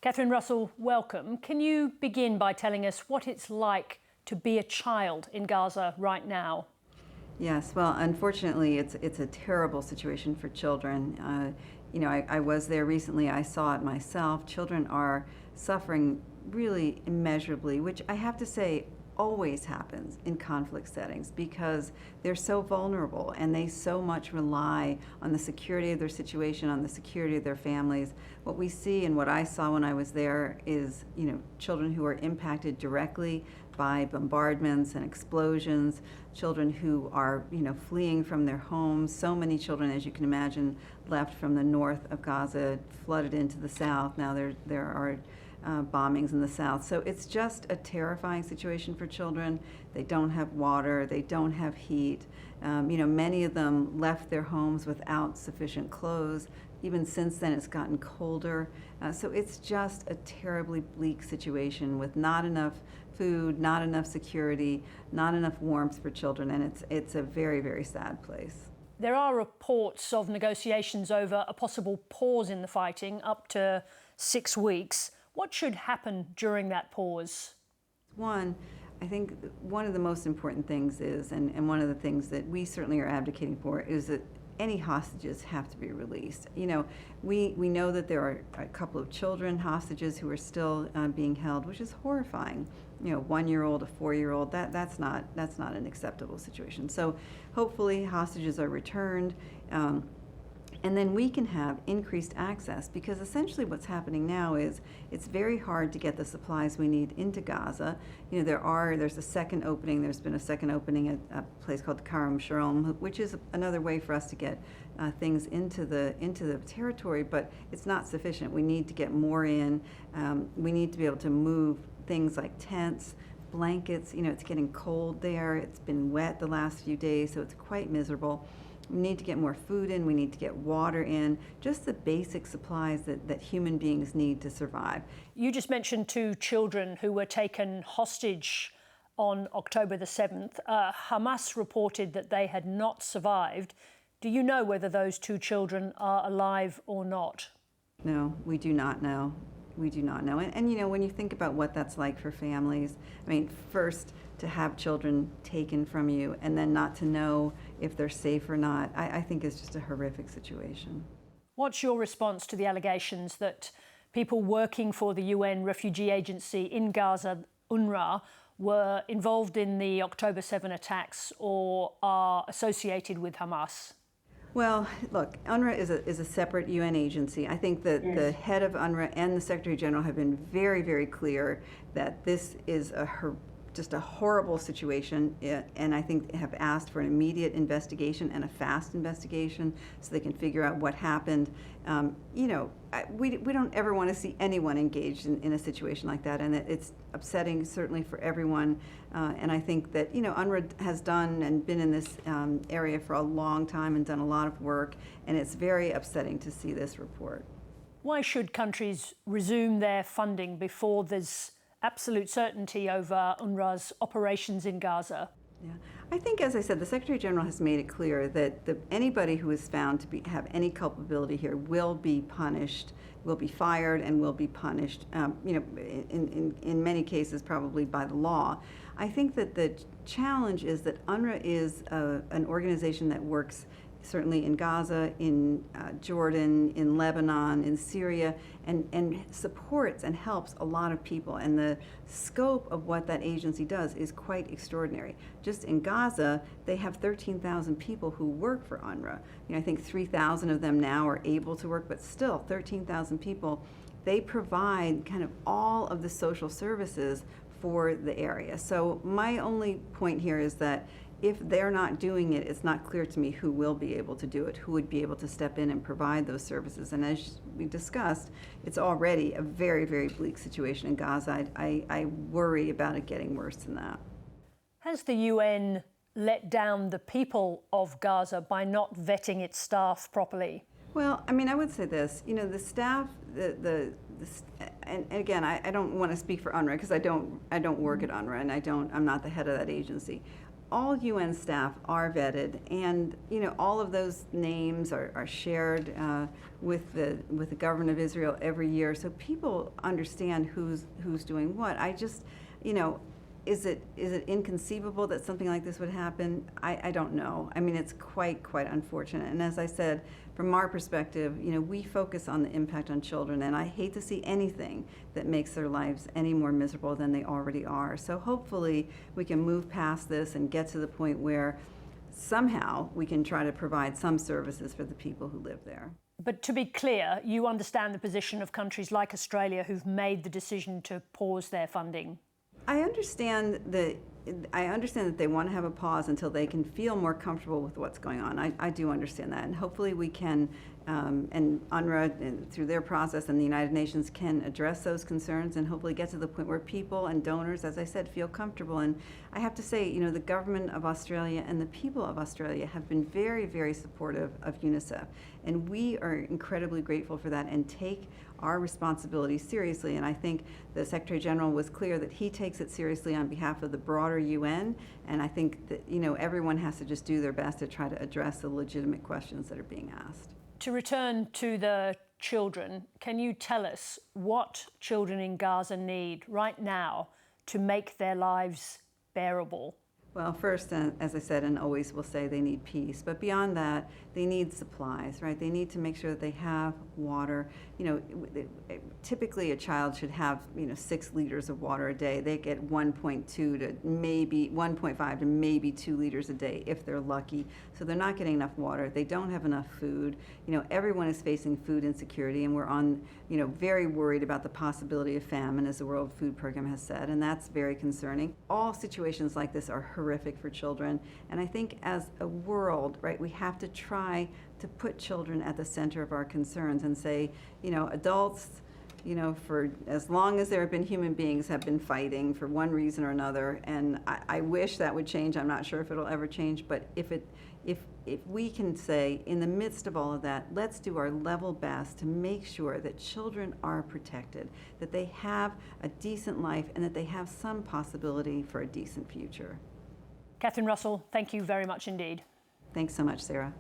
Catherine Russell, welcome. Can you begin by telling us what it's like to be a child in Gaza right now? Yes, well, unfortunately, it's a terrible situation for children. I was there recently. I saw it myself. Children are suffering really immeasurably, which I have to say always happens in conflict settings because they're so vulnerable and they so much rely on the security of their situation, on the security of their families. What we see and what I saw when I was there is, children who are impacted directly by bombardments and explosions, children who are, fleeing from their homes. So many children, as you can imagine, left from the north of Gaza, flooded into the south. Now there are bombings in the south. So it's just a terrifying situation for children. They don't have water, they don't have heat. Many of them left their homes without sufficient clothes. Even since then, it's gotten colder. So it's just a terribly bleak situation with not enough food, not enough security, not enough warmth for children, and it's a very, very sad place. There are reports of negotiations over a possible pause in the fighting up to 6 weeks. What should happen during that pause? One, I think one of the most important things is, and one of the things that we certainly are advocating for, is that any hostages have to be released. We know that there are a couple of children hostages who are still being held, which is horrifying. 1-year-old, a 4-year-old, that's not an acceptable situation. So hopefully hostages are returned. And then we can have increased access, because essentially what's happening now is it's very hard to get the supplies we need into Gaza. There's a second opening. There's been a second opening at a place called Karam Shalom, which is another way for us to get things into the territory, but it's not sufficient. We need to get more in. We need to be able to move things like tents, blankets. It's getting cold there. It's been wet the last few days, so it's quite miserable. We need to get more food in, we need to get water in, just the basic supplies that human beings need to survive. You just mentioned 2 children who were taken hostage on October the 7th. Hamas reported that they had not survived. Do you know whether those 2 children are alive or not? No, we do not know. We do not know. And when you think about what that's like for families, first, to have children taken from you and then not to know if they're safe or not, I think is just a horrific situation. What's your response to the allegations that people working for the UN Refugee Agency in Gaza, UNRWA, were involved in the October 7 attacks or are associated with Hamas? Well, look, UNRWA is a separate UN agency. I think that the head of UNRWA and the Secretary General have been very, very clear that this is just a horrible situation, and I think have asked for an immediate investigation and a fast investigation so they can figure out what happened. We don't ever want to see anyone engaged in a situation like that, and it's upsetting certainly for everyone. And I think that UNRWA has done and been in this area for a long time and done a lot of work, and it's very upsetting to see this report. Why should countries resume their funding before there's absolute certainty over UNRWA's operations in Gaza? Yeah, I think, as I said, the Secretary General has made it clear that anybody who is found to have any culpability here will be punished, will be fired, and will be punished. In many cases, probably by the law. I think that the challenge is that UNRWA is an organization that works certainly in Gaza, in Jordan, in Lebanon, in Syria, and supports and helps a lot of people. And the scope of what that agency does is quite extraordinary. Just in Gaza, they have 13,000 people who work for UNRWA. I think 3,000 of them now are able to work, but still 13,000 people. They provide kind of all of the social services for the area. So my only point here is that if they're not doing it, it's not clear to me who will be able to do it, who would be able to step in and provide those services. And as we discussed, it's already a very, very bleak situation in Gaza. I worry about it getting worse than that. Has the UN let down the people of Gaza by not vetting its staff properly? Well, I would say this, the staff, and again, I don't want to speak for UNRWA because I don't work at UNRWA and I'm not the head of that agency. all UN staff are vetted, and all of those names are shared with the government of Israel every year, so people understand who's doing what. I just, is it inconceivable that something like this would happen? I don't know. I mean, it's quite unfortunate. And as I said, from our perspective, we focus on the impact on children, and I hate to see anything that makes their lives any more miserable than they already are. So hopefully we can move past this and get to the point where somehow we can try to provide some services for the people who live there. But to be clear, you understand the position of countries like Australia who've made the decision to pause their funding. I understand that they want to have a pause until they can feel more comfortable with what's going on. I do understand that, and hopefully we can, and UNRWA, and through their process, and the United Nations can address those concerns and hopefully get to the point where people and donors, as I said, feel comfortable. And I have to say, the government of Australia and the people of Australia have been very supportive of UNICEF, and we are incredibly grateful for that and take our responsibility seriously. And I think the Secretary General was clear that he takes it seriously on behalf of the broader UN, and I think that everyone has to just do their best to try to address the legitimate questions that are being asked. To return to the children, can you tell us what children in Gaza need right now to make their lives bearable? Well, first, as I said, and always will say, they need peace. But beyond that, they need supplies, right? They need to make sure that they have water. Typically a child should have, 6 liters of water a day. They get 1.2 to maybe 1.5 to maybe 2 liters a day if they're lucky. So they're not getting enough water. They don't have enough food. Everyone is facing food insecurity, and we're very worried about the possibility of famine, as the World Food Program has said, and that's very concerning. All situations like this are horrific for children, and I think as a world, right, we have to try to put children at the center of our concerns and say, adults, for as long as there have been human beings have been fighting for one reason or another, and I wish that would change. I'm not sure if it'll ever change, but if we can say, in the midst of all of that, let's do our level best to make sure that children are protected, that they have a decent life, and that they have some possibility for a decent future. Catherine Russell, thank you very much indeed. Thanks so much, Sarah.